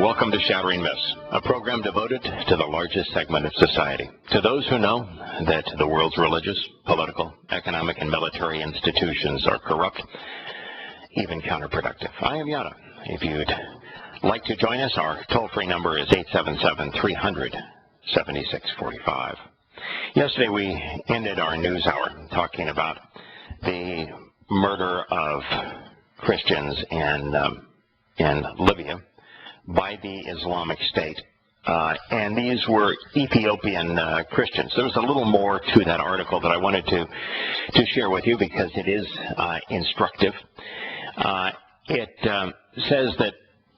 Welcome to Shattering Myths, a program devoted to the largest segment of society. To those who know that the world's religious, political, economic, and military institutions are corrupt, even counterproductive. I am Yahowah. If you'd like to join us, our toll-free number is 877-300-7645. Yesterday we ended our news hour talking about the murder of Christians in Libya by the Islamic State. And these were Ethiopian Christians. There was a little more to that article that I wanted to share with you because it is instructive. It says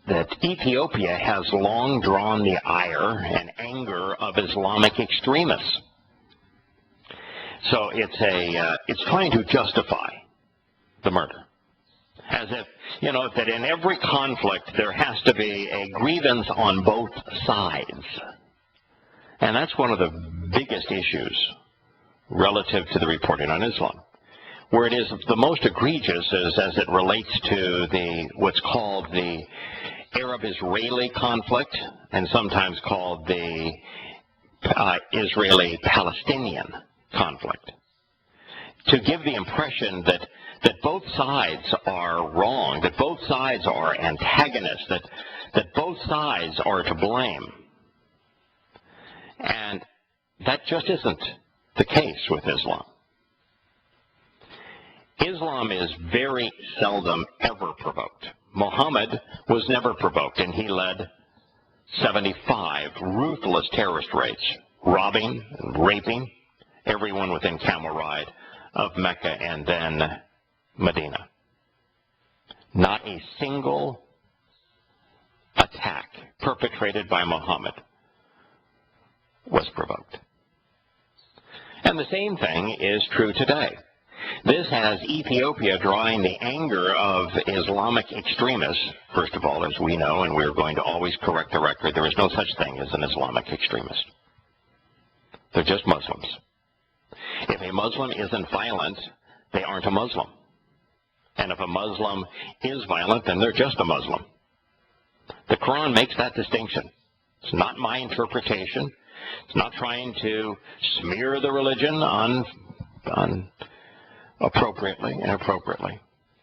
that Ethiopia has long drawn the ire and anger of Islamic extremists. So it's trying to justify the murder. As if, that in every conflict there has to be a grievance on both sides. And that's one of the biggest issues relative to the reporting on Islam. Where it is the most egregious is as it relates to what's called the Arab-Israeli conflict, and sometimes called the Israeli-Palestinian conflict. To give the impression that both sides are wrong, that both sides are antagonists, that both sides are to blame. And that just isn't the case with Islam. Islam is very seldom ever provoked. Muhammad was never provoked, and he led 75 ruthless terrorist raids, robbing and raping everyone within camel ride of Mecca and then Medina. Not a single attack perpetrated by Muhammad was provoked. And the same thing is true today. This has Ethiopia drawing the anger of Islamic extremists. First of all, as we know, and we're going to always correct the record, there is no such thing as an Islamic extremist. They're just Muslims. If a Muslim isn't violent, they aren't a Muslim. And if a Muslim is violent, then they're just a Muslim. The Quran makes that distinction. It's not my interpretation. It's not trying to smear the religion appropriately, inappropriately.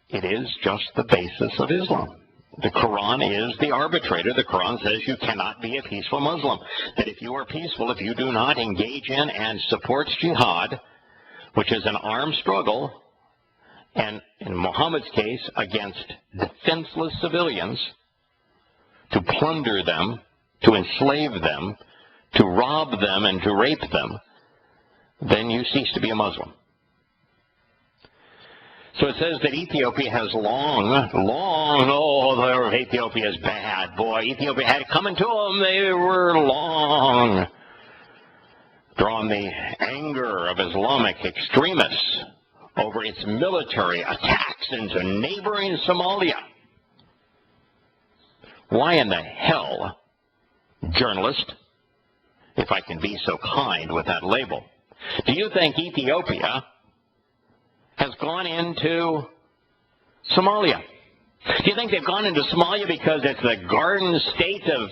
It is just the basis of Islam. The Quran is the arbitrator. The Quran says you cannot be a peaceful Muslim. That if you are peaceful, if you do not engage in and support jihad, which is an armed struggle, and in Muhammad's case, against defenseless civilians, to plunder them, to enslave them, to rob them, and to rape them, then you cease to be a Muslim. So it says that Ethiopia has Ethiopia is bad. Boy, Ethiopia had it coming to them. They were long drawn the anger of Islamic extremists over its military attacks into neighboring Somalia. Why in the hell, journalist, if I can be so kind with that label, do you think Ethiopia has gone into Somalia? Do you think they've gone into Somalia because it's the garden state of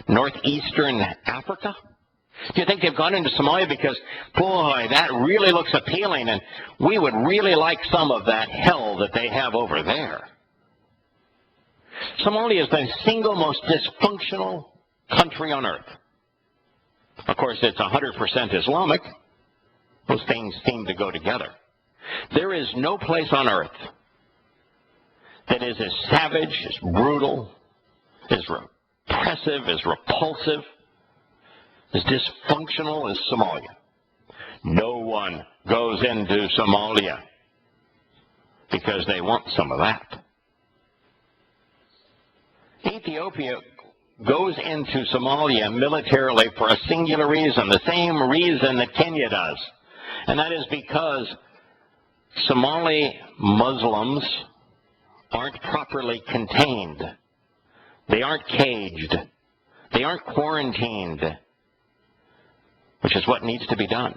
northeastern Africa? Do you think they've gone into Somalia because, boy, that really looks appealing and we would really like some of that hell that they have over there? Somalia is the single most dysfunctional country on earth. Of course, it's 100% Islamic. Those things seem to go together. There is no place on earth that is as savage, as brutal, as repressive, as repulsive, as dysfunctional as Somalia. No one goes into Somalia because they want some of that. Ethiopia goes into Somalia militarily for a singular reason, the same reason that Kenya does. And that is because Somali Muslims aren't properly contained. They aren't caged. They aren't quarantined, which is what needs to be done.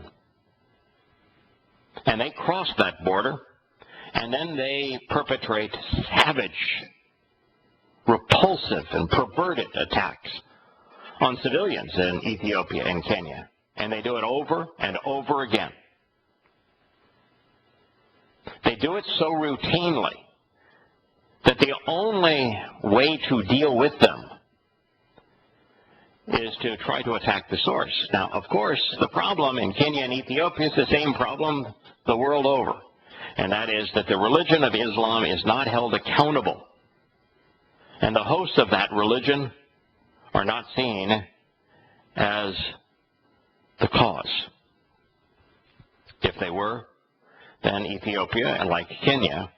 And they cross that border, and then they perpetrate savage, repulsive repulsive and perverted attacks on civilians in Ethiopia and Kenya. And they do it over and over again. They do it so routinely that the only way to deal with them is to try to attack the source. Now, of course, the problem in Kenya and Ethiopia is the same problem the world over, and that is that the religion of Islam is not held accountable, and the hosts of that religion are not seen as the cause. If they were, then Ethiopia, like Kenya,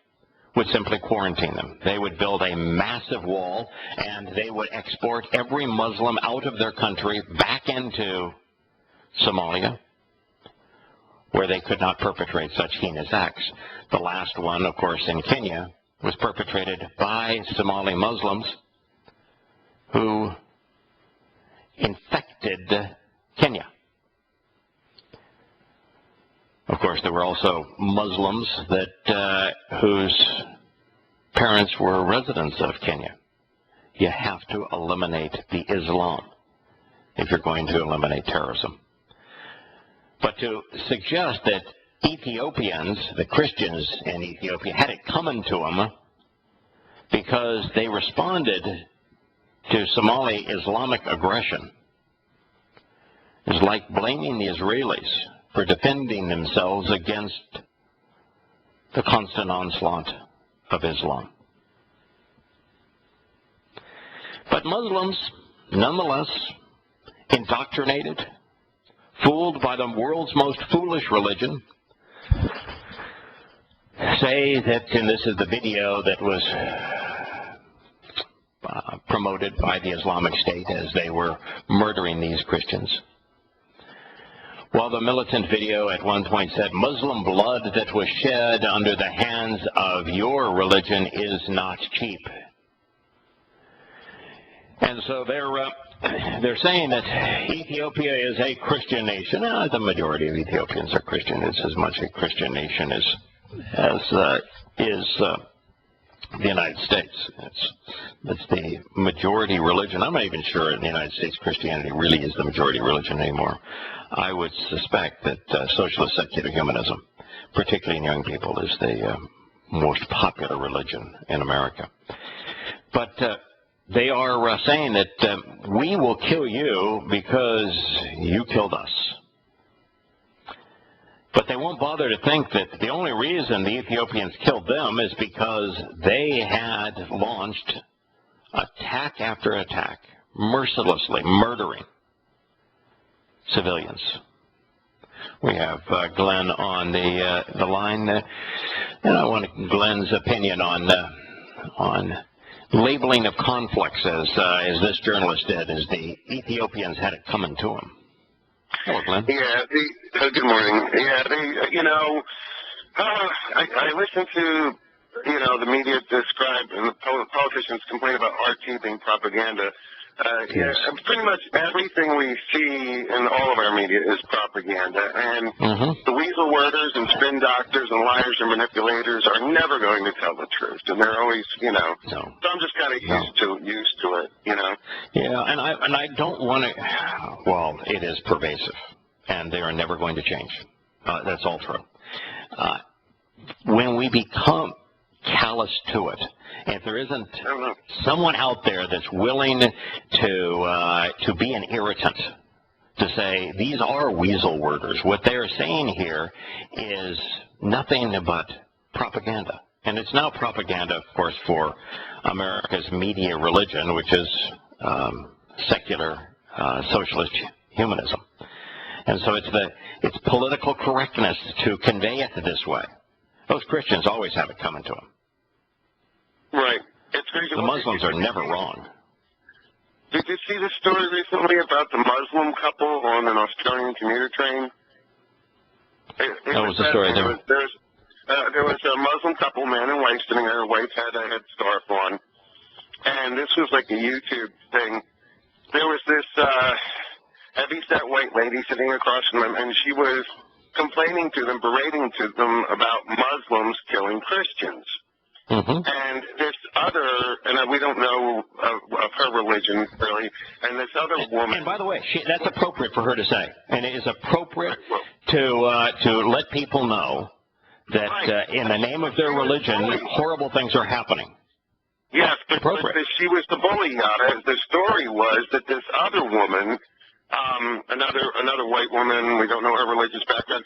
would simply quarantine them. They would build a massive wall, and they would export every Muslim out of their country back into Somalia, where they could not perpetrate such heinous acts. The last one, of course, in Kenya, was perpetrated by Somali Muslims who infected Kenya. Of course, there were also Muslims whose parents were residents of Kenya. You have to eliminate the Islam if you're going to eliminate terrorism. But to suggest that Ethiopians, the Christians in Ethiopia, had it coming to them because they responded to Somali Islamic aggression is like blaming the Israelis for defending themselves against the constant onslaught of Islam. But Muslims, nonetheless, indoctrinated, fooled by the world's most foolish religion, say that, and this is the video that was promoted by the Islamic State as they were murdering these Christians. Well, the militant video at one point said, "Muslim blood that was shed under the hands of your religion is not cheap." And so they're saying that Ethiopia is a Christian nation. The majority of Ethiopians are Christian. It's as much a Christian nation as is the United States. It's the majority religion. I'm not even sure in the United States Christianity really is the majority religion anymore. I would suspect that socialist secular humanism, particularly in young people, is the most popular religion in America. But they are saying that we will kill you because you killed us. But they won't bother to think that the only reason the Ethiopians killed them is because they had launched attack after attack, mercilessly murdering civilians. We have Glenn on the line, and I want Glenn's opinion on labeling of conflicts as this journalist did, as the Ethiopians had it coming to them. Hello, Glenn. Yeah, good morning. Yeah, I listen to, the media describe, and the politicians complain about RT being propaganda. Yes. Pretty much everything we see in all of our media is propaganda. And the weasel worders and spin doctors and liars and manipulators are never going to tell the truth. And they're always, So I'm just kind of used to it, Yeah, and I don't want to. Well, it is pervasive, and they are never going to change. That's all true. When we become callous to it, if there isn't someone out there that's willing to be an irritant, to say these are weasel worders, what they're saying here is nothing but propaganda. And it's now propaganda, of course, for America's media religion, which is secular socialist humanism. And so it's political correctness to convey it this way. Those Christians always have it coming to them. Right. It's crazy. The Muslims are never wrong. Did you see the story recently about the Muslim couple on an Australian commuter train? What was the story there? There was a Muslim couple, man and wife, sitting there. Wife had a headscarf on. And this was like a YouTube thing. There was this heavy-set white lady sitting across from them, and she was complaining to them, berating to them about Muslims killing Christians. And this other, and we don't know religion, really. And this other woman. And by the way, that's appropriate for her to say, and it is appropriate to let people know that in the name of their religion, horrible things are happening. Yes, but she was the bully, Yada. The story was that this other woman, another white woman, we don't know her religious background,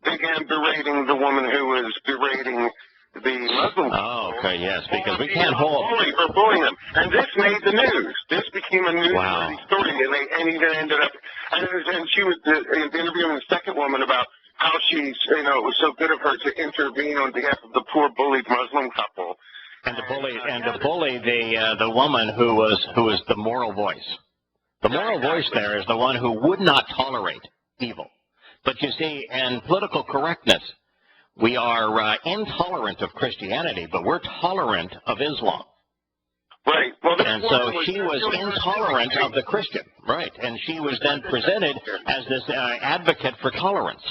began berating the woman who was berating the Muslim. Oh, okay, yes, because we can't hold for bullying them, and this made the news. This became a newsworthy story, and even ended up. And she was interviewing the second woman about how she's, it was so good of her to intervene on behalf of the poor bullied Muslim couple. And to bully the woman who was the moral voice. The moral voice there is the one who would not tolerate evil. But you see, in political correctness, we are intolerant of Christianity, but we're tolerant of Islam. Right. Well, and so she was intolerant of the Christian, right? And she was then presented as this advocate for tolerance.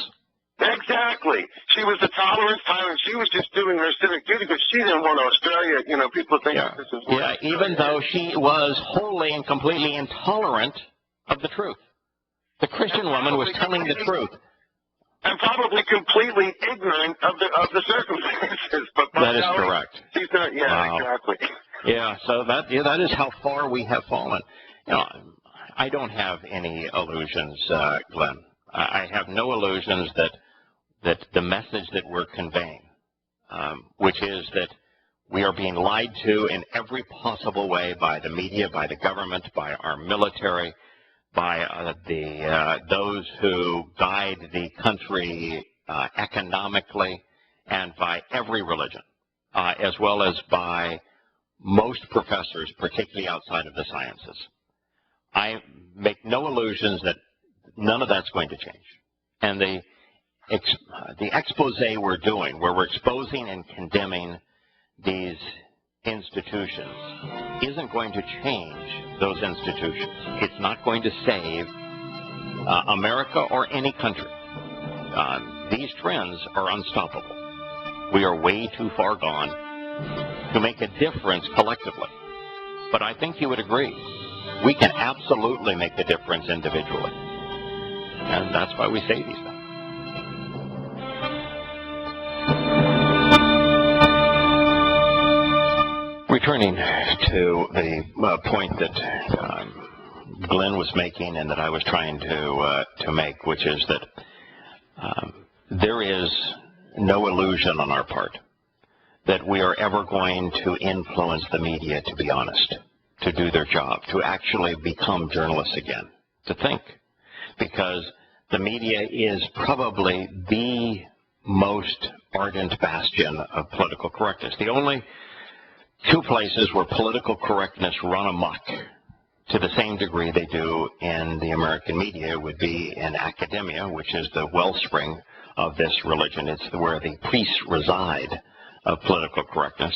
Exactly. She was a tolerance tyrant. She was just doing her civic duty because she didn't want Australia. People think this is even though she was wholly and completely intolerant of the truth. The Christian woman was telling the truth. And probably completely ignorant of the circumstances. But that is correct. She's not. Yeah, wow. Exactly. Yeah. So that is how far we have fallen. I don't have any illusions, Glenn. I have no illusions that the message that we're conveying, which is that we are being lied to in every possible way by the media, by the government, by our military, by those who guide the country economically, and by every religion, as well as by most professors, particularly outside of the sciences. I make no illusions that none of that's going to change. And the expose we're doing, where we're exposing and condemning these institutions, isn't going to change those institutions. It's not going to save America or any country. These trends are unstoppable. We are way too far gone to make a difference collectively. But I think you would agree, we can absolutely make a difference individually. And that's why we say these things. Returning to the point that Glenn was making and that I was trying to make, which is that there is no illusion on our part that we are ever going to influence the media to be honest, to do their job, to actually become journalists again, to think. Because the media is probably the most ardent bastion of political correctness. The only two places where political correctness run amok to the same degree they do in the American media would be in academia, which is the wellspring of this religion. It's where the priests reside of political correctness,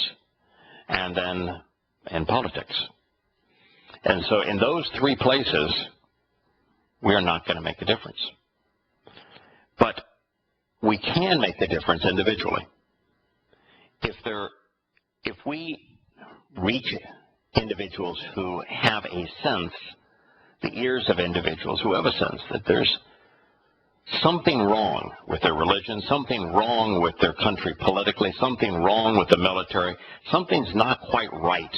and then in politics. And so in those three places, we are not going to make a difference. But we can make the difference individually. If we reach individuals who have a sense, the ears of individuals who have a sense that there's something wrong with their religion, something wrong with their country politically, something wrong with the military, something's not quite right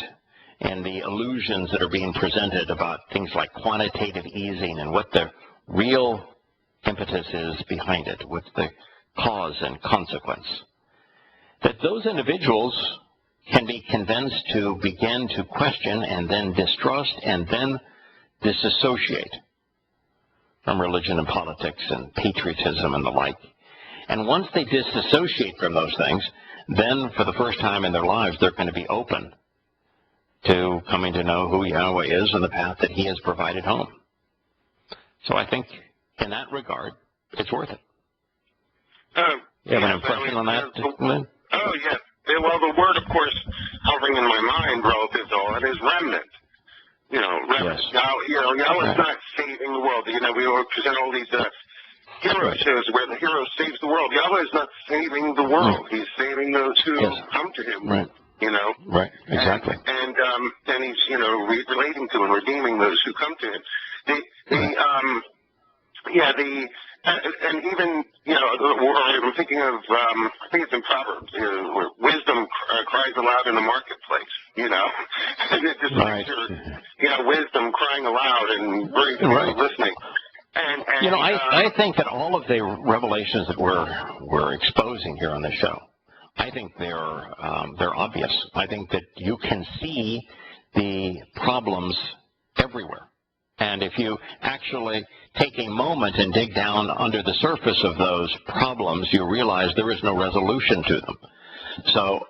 in the illusions that are being presented about things like quantitative easing and what the real impetus is behind it, what's the cause and consequence, that those individuals can be convinced to begin to question and then distrust and then disassociate from religion and politics and patriotism and the like. And once they disassociate from those things, then for the first time in their lives, they're going to be open to coming to know who Yahowah is and the path that he has provided home. So I think in that regard, it's worth it. You have an impression on that, Lynn? Oh, yes. Well, the word, of course, hovering in my mind relative to all that is remnant. Remnant. Yes. Yahowah's not saving the world. We always present all these hero shows where the hero saves the world. Yahowah is not saving the world. He's saving those who come to him. Right. you know. Right, exactly. And he's, you know, relating to and redeeming those who come to him. And even, you know, I'm thinking of, I think it's in Proverbs, you know, where wisdom cries aloud in the marketplace, you know. And it just right. you know, wisdom crying aloud and very right. listening. And you know, I think that all of the revelations that we're exposing here on the show, I think they're obvious. I think that you can see the problems everywhere. And if you actually take a moment and dig down under the surface of those problems, you realize there is no resolution to them. So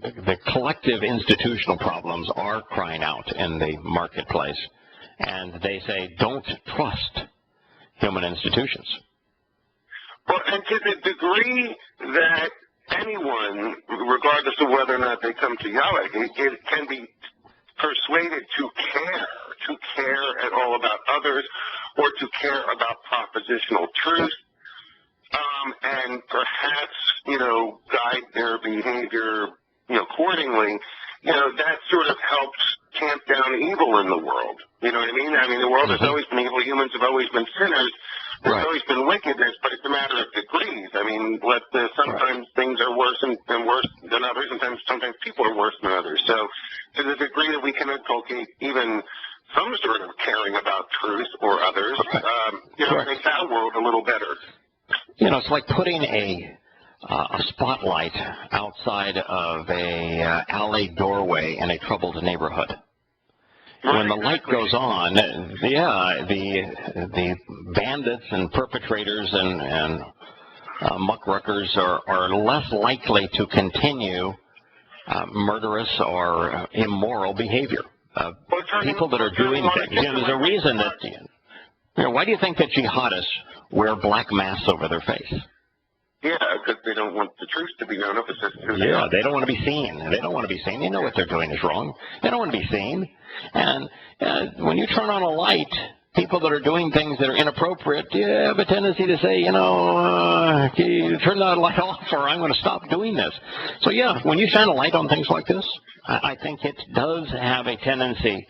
the collective institutional problems are crying out in the marketplace. And they say, don't trust human institutions. Well, and to the degree that anyone, regardless of whether or not they come to Yahweh, it can be persuaded to care at all about others, or to care about propositional truth, and perhaps, you know, guide their behavior, you know, accordingly. You know, that sort of helps tamp down evil in the world. You know what I mean? I mean, the world has always been evil. Humans have always been sinners. There's always been wickedness, but it's a matter of degrees. I mean, sometimes things are worse than others, and sometimes people are worse than others. So to the degree that we can inculcate even some sort of caring about truth or others, you know, makes our world a little better. You know, it's like putting a spotlight outside of a alley doorway in a troubled neighborhood. When the light goes on, the bandits and perpetrators and muckruckers are less likely to continue murderous or immoral behavior. People that are doing things. You know, there's a reason that, you know, why do you think that jihadists wear black masks over their face? Yeah, because they don't want the truth to be known. Yeah, they don't want to be seen. They don't want to be seen. They know what they're doing is wrong. They don't want to be seen. And when you turn on a light, people that are doing things that are inappropriate, you have a tendency to say, you know, you turn that light off or I'm going to stop doing this. So, yeah, when you shine a light on things like this, I think it does have a tendency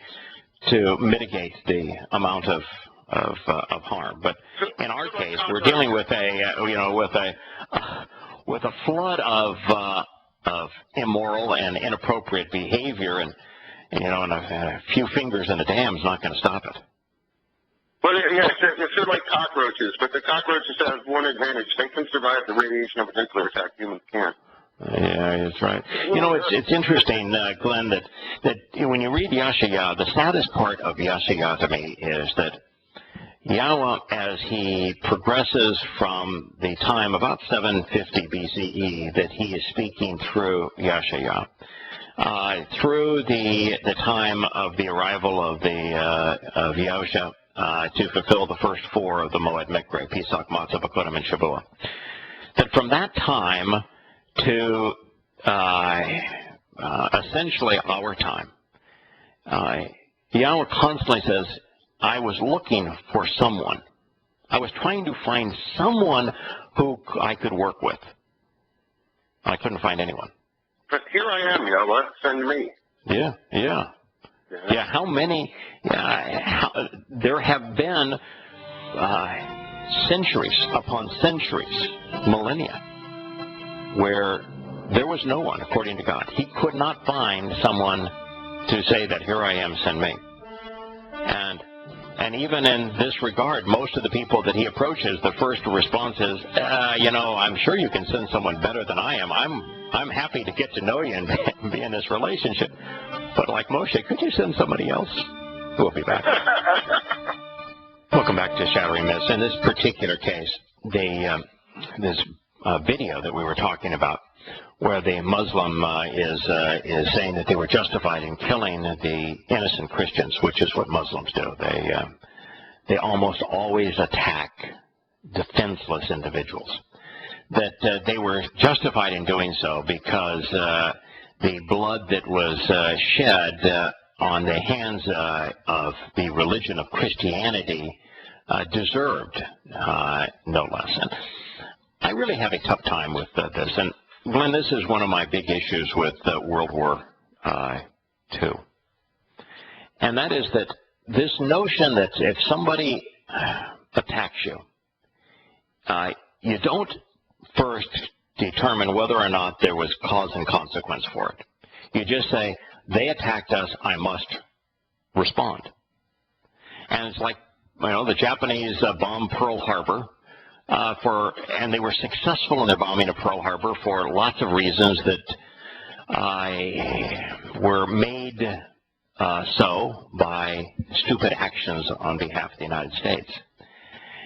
to mitigate the amount of harm. But in our case, we're dealing with a flood of immoral and inappropriate behavior, and a few fingers in a dam is not going to stop it. Well, yeah, it's sort of like cockroaches, but the cockroaches have one advantage: they can survive the radiation of a nuclear attack. Humans can't. Yeah, that's right. You know, it's interesting, Glenn, that when you read Yahowah, the saddest part of Yahowah to me is that Yahowah, as he progresses from the time about 750 BCE that he is speaking through Yahowah, through the time of the arrival of Yahusha to fulfill the first four of the Moed Mikre, Pesach, Matzah, Bakurim, and Shavuot, that from that time to essentially our time, Yahowah constantly says, I was looking for someone. I was trying to find someone who I could work with. I couldn't find anyone. But here I am, Yahowah, send me. Yeah. How many? There have been centuries upon centuries, millennia, where there was no one, according to God. He could not find someone to say that, here I am, send me. And even in this regard, most of the people that he approaches, the first response is, I'm sure you can send someone better than I am. I'm happy to get to know you and be in this relationship. But like Moshe, could you send somebody else? We'll be back. Welcome back to Shattering Myths. In this particular case, this video that we were talking about, where the Muslim is saying that they were justified in killing the innocent Christians, which is what Muslims do. They almost always attack defenseless individuals. That they were justified in doing so because the blood that was shed on the hands of the religion of Christianity deserved no less. And I really have a tough time with this. And Glenn, this is one of my big issues with World War II. And that is that this notion that if somebody attacks you, you don't first determine whether or not there was cause and consequence for it. You just say, they attacked us, I must respond. And it's like, the Japanese bombed Pearl Harbor, and they were successful in their bombing of Pearl Harbor for lots of reasons that were made so by stupid actions on behalf of the United States.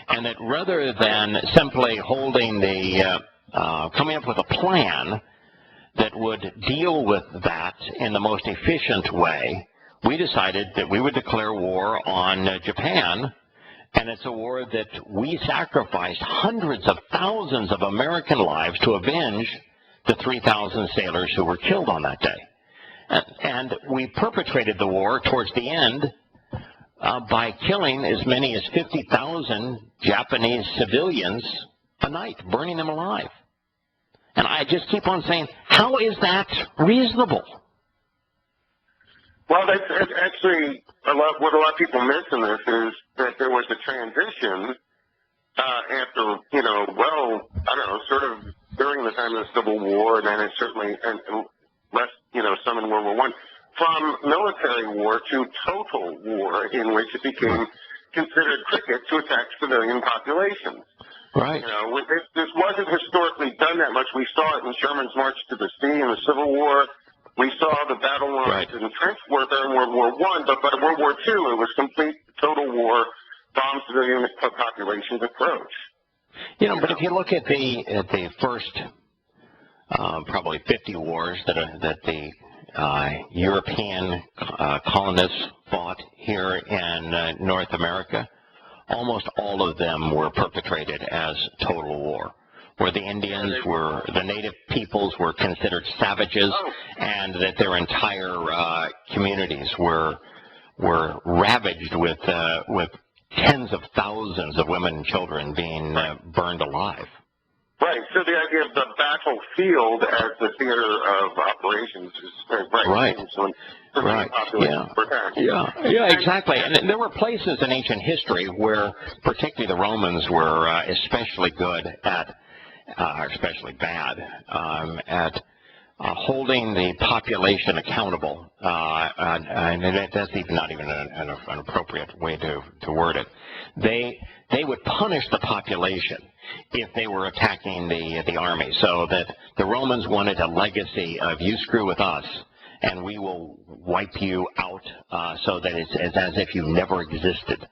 And that rather than simply holding coming up with a plan that would deal with that in the most efficient way, we decided that we would declare war on Japan, and it's a war that we sacrificed hundreds of thousands of American lives to avenge the 3,000 sailors who were killed on that day. And we perpetrated the war towards the end by killing as many as 50,000 Japanese civilians a night, burning them alive. And I just keep on saying, how is that reasonable? Well, that's actually what a lot of people miss in this is that there was a transition after, sort of during the time of the Civil War, and then it certainly, and less, some in World War I, from military war to total war, in which it became considered cricket to attack civilian populations. Right. This wasn't historically done that much. We saw it in Sherman's March to the Sea in the Civil War. We saw the battle lines and trench warfare in World War I, but by World War II, it was complete total war, bomb civilian populations approach. But if you look at the first probably 50 wars that the European colonists fought here in North America, almost all of them were perpetrated as total war, where the the native peoples were considered savages, and that their entire communities were ravaged with tens of thousands of women and children being burned alive. Right. So the idea of the battlefield as the theater of operations is right. So right. Yeah, exactly. And there were places in ancient history where, particularly the Romans, were especially good at, or especially bad at holding the population accountable. And that's not even an appropriate way to word it. They would punish the population if they were attacking the army, so that the Romans wanted a legacy of you screw with us and we will wipe you out, so that it's as if you never existed.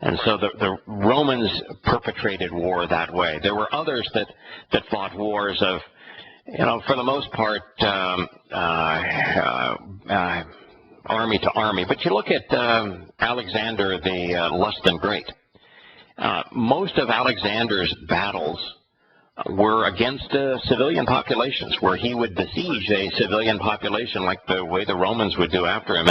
And so the Romans perpetrated war that way. There were others that fought wars of, for the most part, army to army. But you look at Alexander the Less Than Great. Most of Alexander's battles were against civilian populations, where he would besiege a civilian population like the way the Romans would do after him,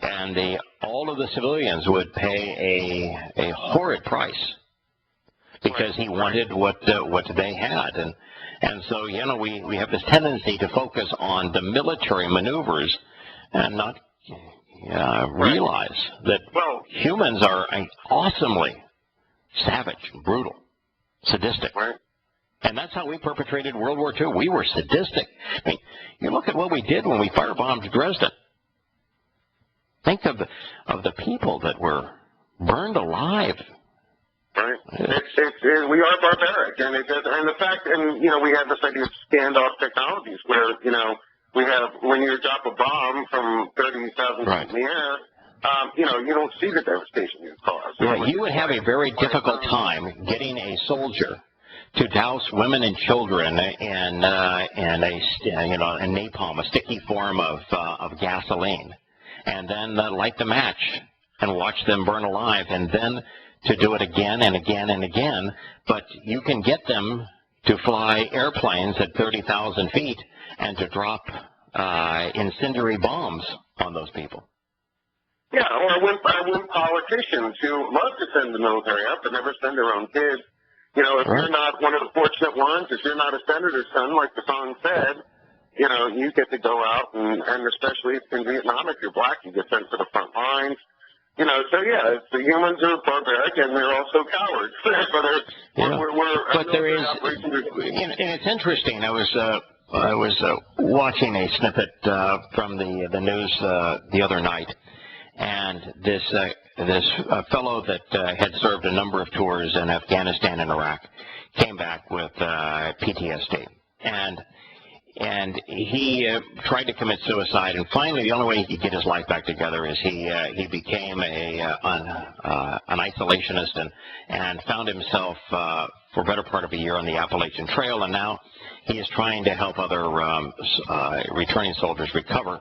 and all of the civilians would pay a horrid price because he wanted what they had, and so we have this tendency to focus on the military maneuvers and not realize that humans are awesomely savage, brutal, sadistic. Right. And that's how we perpetrated World War II. We were sadistic. I mean, you look at what we did when we firebombed Dresden. Think of the people that were burned alive. Right. We are barbaric, and the fact, we have this idea of standoff technologies where, we have, when you drop a bomb from 30,000 feet in the air, you don't see the devastation you cause. Yeah, you would have a very difficult time getting a soldier to douse women and children in napalm, a sticky form of gasoline, and then light the match and watch them burn alive, and then to do it again and again and again. But you can get them to fly airplanes at 30,000 feet and to drop incendiary bombs on those people. Yeah, or when politicians who love to send the military up but never send their own kids You know, if you're not one of the fortunate ones, if you're not a senator's son, like the song said, you know, you get to go out, and especially in Vietnam, if you're black, you get sent to the front lines. You know, so yeah, the humans are barbaric, and they're also cowards. But there is, and it's interesting. I was watching a snippet from the news the other night, and this fellow that had served a number of tours in Afghanistan and Iraq came back with PTSD, and he tried to commit suicide, and finally the only way he could get his life back together is he became an isolationist and found himself for a better part of a year on the Appalachian Trail, and now he is trying to help other returning soldiers recover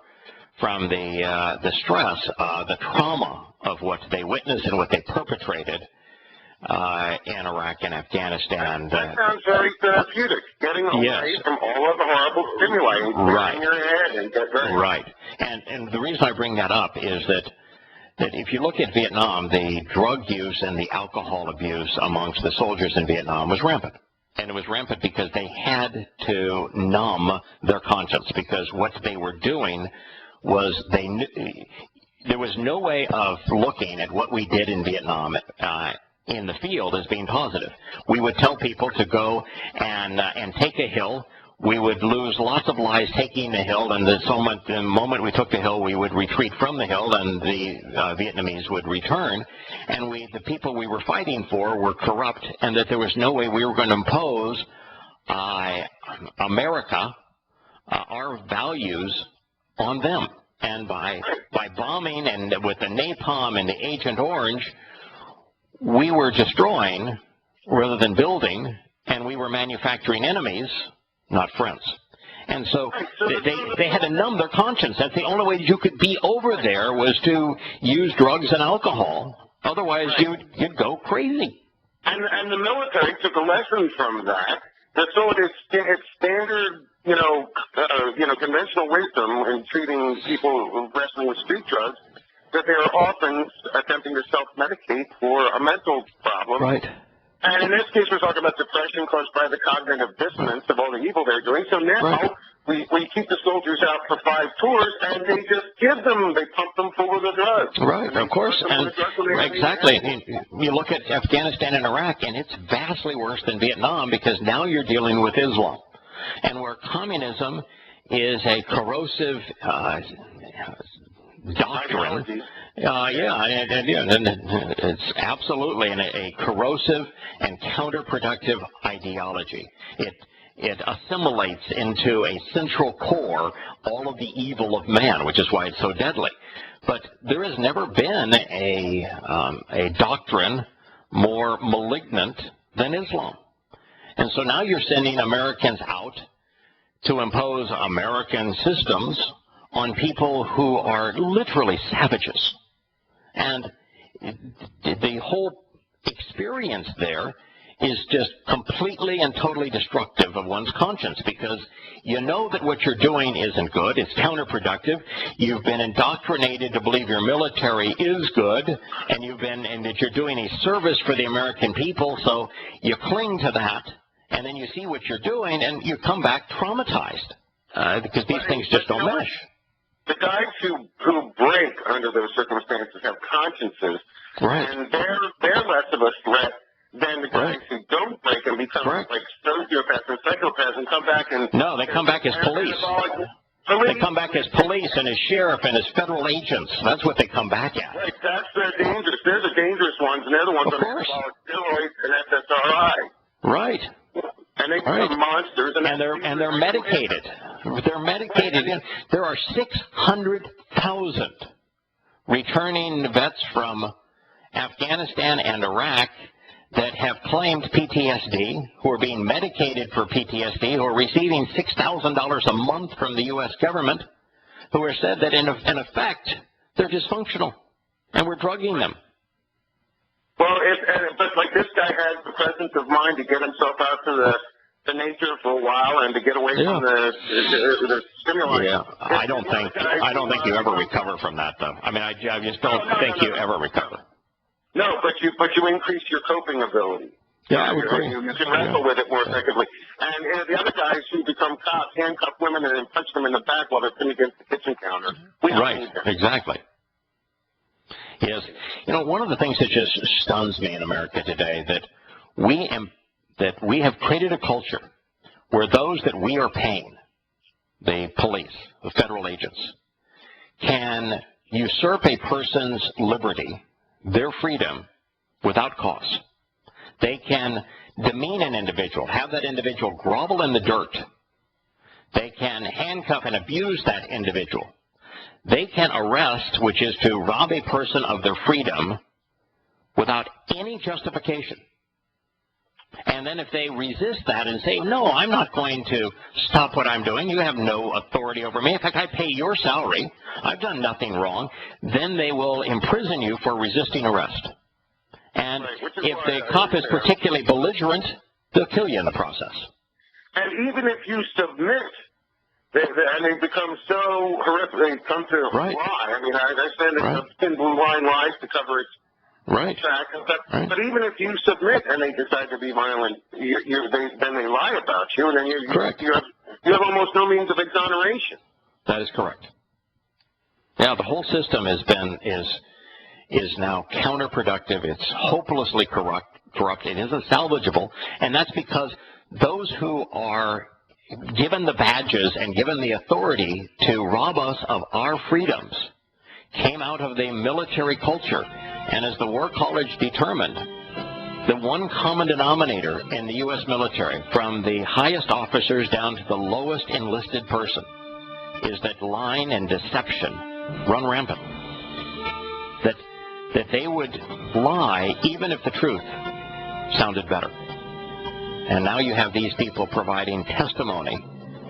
from the stress, the trauma of what they witnessed and what they perpetrated in Iraq and Afghanistan. That sounds very therapeutic, getting away from all of the horrible stimuli and clearing your head and get very... Right. And the reason I bring that up is that if you look at Vietnam, the drug use and the alcohol abuse amongst the soldiers in Vietnam was rampant. And it was rampant because they had to numb their conscience, because what they were doing was there was no way of looking at what we did in Vietnam in the field as being positive. We would tell people to go and take a hill. We would lose lots of lives taking the hill, and the moment we took the hill, we would retreat from the hill, and the Vietnamese would return. And the people we were fighting for were corrupt, and that there was no way we were going to impose America, our values, on them. And by bombing and with the napalm and the Agent Orange, we were destroying rather than building, and we were manufacturing enemies, not friends. And so they had to numb their conscience. That's the only way you could be over there, was to use drugs and alcohol. Otherwise, you'd go crazy. And the military took a lesson from that. So it's standard, conventional wisdom in treating people wrestling with street drugs, that they are often attempting to self-medicate for a mental problem. Right. And in this case, we're talking about depression caused by the cognitive dissonance of all the evil they're doing. So now we keep the soldiers out for 5 tours, and they just they pump them full of the drugs. Right, of course. Exactly. You look at Afghanistan and Iraq, and it's vastly worse than Vietnam, because now you're dealing with Islam. And where communism is a corrosive doctrine. It's absolutely a corrosive and counterproductive ideology. It assimilates into a central core all of the evil of man, which is why it's so deadly. But there has never been a doctrine more malignant than Islam. And so now you're sending Americans out to impose American systems on people who are literally savages. And the whole experience there is just completely and totally destructive of one's conscience, because you know that what you're doing isn't good. It's counterproductive. You've been indoctrinated to believe your military is good, and that you're doing a service for the American people, so you cling to that, and then you see what you're doing, and you come back traumatized, because these things just don't mesh. The guys who break under those circumstances have consciences, and they're less of a threat than the guys who don't break and become like sociopaths and psychopaths and come back and... No, they come back as police. They come back as police and as sheriff and as federal agents. That's what they come back as. Right, that's dangerous. They're the dangerous ones, and they're the ones that are steroids and SSRI. Right. And they become monsters. And they're medicated. They're medicated. There are 600,000 returning vets from Afghanistan and Iraq that have claimed PTSD, who are being medicated for PTSD, who are receiving $6,000 a month from the U.S. government, who are said that in effect they're dysfunctional, and we're drugging them. Well, but like this guy has the presence of mind to get himself out to the nature for a while and to get away from the stimuli. Yeah, I don't think you ever recover from that, though. I mean, I just don't think you ever recover. No, but you increase your coping ability. Yeah, I would agree. You can wrestle with it more effectively. And the other guys who become cops handcuff women and then punch them in the back while they're pinned against the kitchen counter. We don't need them. Exactly. Yes. You know, one of the things that just stuns me in America today, that we have created a culture where those that we are paying, the police, the federal agents, can usurp a person's liberty, their freedom, without cause. They can demean an individual, have that individual grovel in the dirt. They can handcuff and abuse that individual. They can arrest, which is to rob a person of their freedom without any justification. And then if they resist that and say, no, I'm not going to stop what I'm doing, you have no authority over me, in fact, I pay your salary, I've done nothing wrong, then they will imprison you for resisting arrest. And if the cop is particularly belligerent, they'll kill you in the process. And even if you submit, and they become so horrific, they come to lie. I mean, I understand that thin blue line lies to cover its tracks, but even if you submit and they decide to be violent, then they lie about you, and then you have almost no means of exoneration. That is correct. Now, the whole system is now counterproductive. It's hopelessly corrupt. It isn't salvageable, and that's because those who are given the badges and given the authority to rob us of our freedoms came out of the military culture. And as the War College determined, the one common denominator in the U.S. military, from the highest officers down to the lowest enlisted person, is that lying and deception run rampant. That they would lie even if the truth sounded better. And now you have these people providing testimony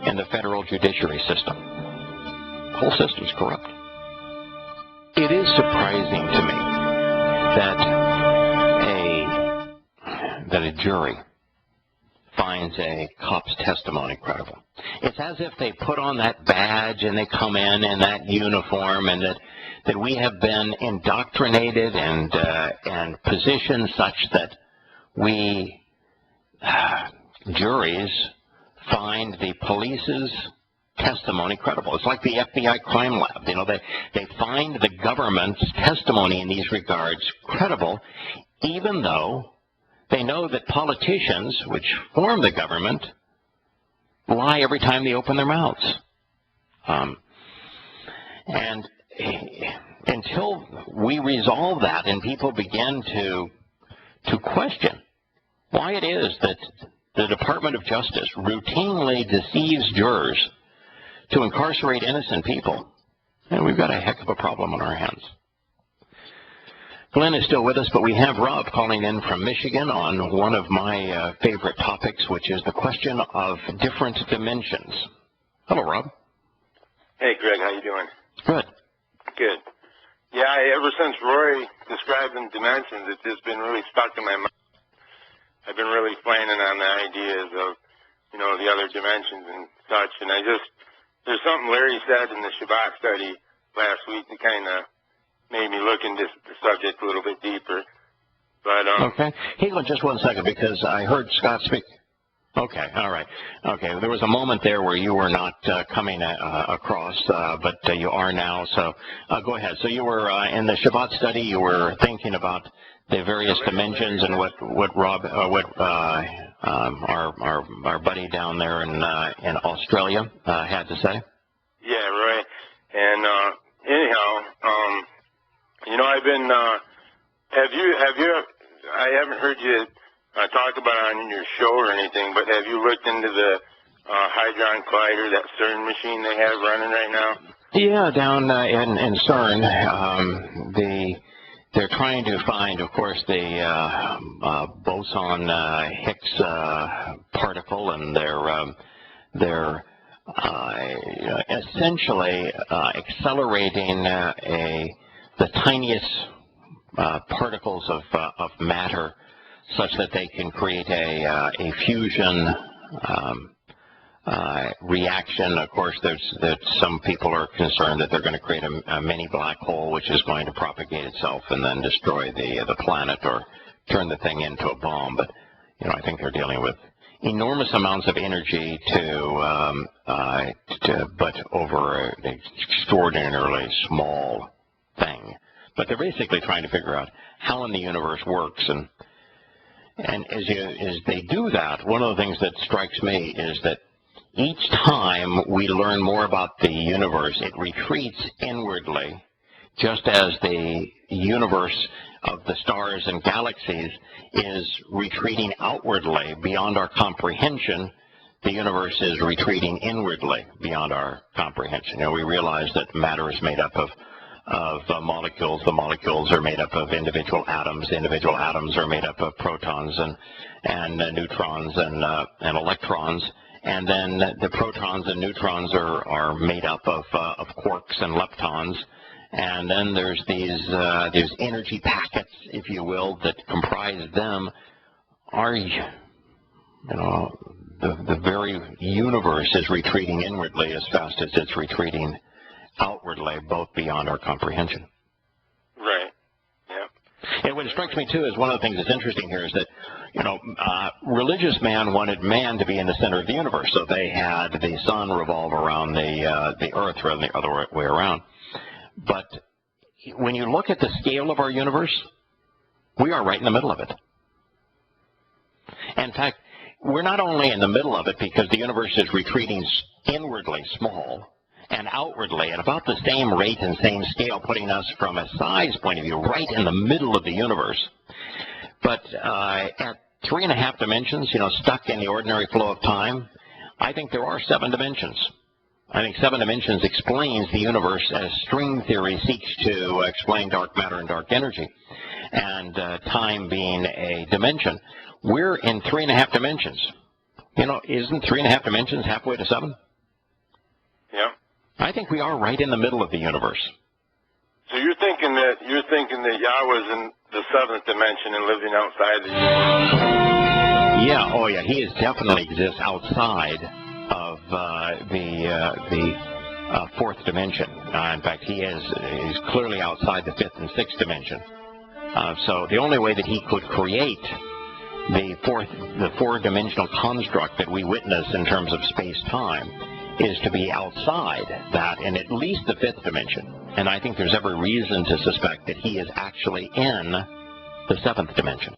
in the federal judiciary system. The whole system is corrupt. It is surprising to me that a jury finds a cop's testimony credible. It's as if they put on that badge and they come in that uniform, and that we have been indoctrinated and positioned such that juries find the police's testimony credible. It's like the FBI crime lab. You know, they find the government's testimony in these regards credible, even though they know that politicians, which form the government, lie every time they open their mouths. And until we resolve that and people begin to question why it is that the Department of Justice routinely deceives jurors to incarcerate innocent people, and we've got a heck of a problem on our hands. Glenn is still with us, but we have Rob calling in from Michigan on one of my favorite topics, which is the question of different dimensions. Hello, Rob. Hey, Greg. How you doing? Good. Good. Yeah, ever since Rory described them dimensions, it's just been really stuck in my mind. I've been really planning on the ideas of, the other dimensions and such, and there's something Larry said in the Shabbat study last week that kind of made me look into the subject a little bit deeper. But okay. Hang on just one second, because I heard Scott speak. Okay, all right. Okay, there was a moment there where you were not coming across, but you are now, so go ahead. So you were in the Shabbat study, you were thinking about the various dimensions and what Rob, our buddy down there in Australia had to say. Yeah, right. And anyhow, I've been. Have you? I haven't heard you talk about it on your show or anything, but have you looked into the Hadron Collider, that CERN machine they have running right now? Yeah, down in CERN, they're trying to find, of course, the boson Higgs particle, and they're essentially accelerating the tiniest particles of matter, such that they can create a fusion reaction. Of course, there's some people are concerned that they're going to create a mini black hole, which is going to propagate itself and then destroy the planet or turn the thing into a bomb. But I think they're dealing with enormous amounts of energy but over an extraordinarily small thing. But they're basically trying to figure out how in the universe works, and as they do that, one of the things that strikes me is that each time we learn more about the universe, it retreats inwardly, just as the universe of the stars and galaxies is retreating outwardly beyond our comprehension. The universe is retreating inwardly beyond our comprehension. We realize that matter is made up of molecules. The molecules are made up of individual atoms. The individual atoms are made up of protons and neutrons and electrons. And then the protons and neutrons are made up of quarks and leptons. And then there's these energy packets, if you will, that comprise them. The very universe is retreating inwardly as fast as it's retreating outwardly, both beyond our comprehension. Right. Yeah. And what strikes me too is one of the things that's interesting here is that, religious man wanted man to be in the center of the universe, so they had the sun revolve around the earth rather than the other way around. But when you look at the scale of our universe, we are right in the middle of it. In fact, we're not only in the middle of it because the universe is retreating inwardly small and outwardly at about the same rate and same scale, putting us from a size point of view right in the middle of the universe. But at 3.5 dimensions, stuck in the ordinary flow of time, I think there are 7 dimensions. I think 7 dimensions explains the universe as string theory seeks to explain dark matter and dark energy, and time being a dimension. We're in 3.5 dimensions. Isn't 3.5 dimensions halfway to 7? Yeah. I think we are right in the middle of the universe. So you're thinking that Yahowah's in the 7th dimension and living outside the universe? Yeah. Oh, yeah. He definitely exists outside of the 4th dimension. In fact, he's clearly outside the 5th and 6th dimension. So the only way that he could create the 4-dimensional construct that we witness in terms of space-time is to be outside that in at least the 5th dimension. And I think there's every reason to suspect that he is actually in the 7th dimension.